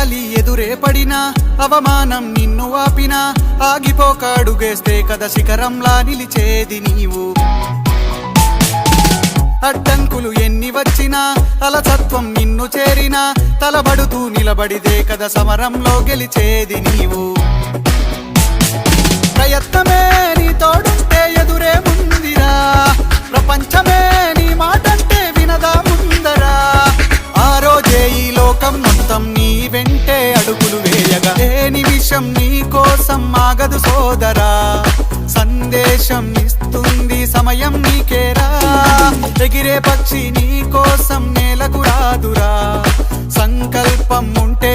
ఎదురుగాలి ఎదురే పడినా అవమానం నిన్ను ఆపినా ఆగిపోక అడుగేస్తే కదా శిఖరంలా నిలిచేది నీవు. అడ్డంకులు ఎన్ని వచ్చినా అలసత్వం నిన్ను చేరినా తలబడుతూ నిలబడిదే కదా సమరంలో గెలిచేది నీవు. ప్రయత్నమే నీ తోడుంటే ఎదురే ముందిరా, ప్రపంచమే నీ మాటంటే వినదా ముందరా. ఆ రోజే ఈ లోకం మొత్తం నీ వెంటే అడుగులు వేయగా ఏ నిమిషం నీ కోసం ఆగదు సోదరా. సందేశం ఇస్తుంది సమయం నీకేరా, ఎగిరే పక్షి నీ కోసం నేలకు రాదురా. సంకల్పం ఉంటే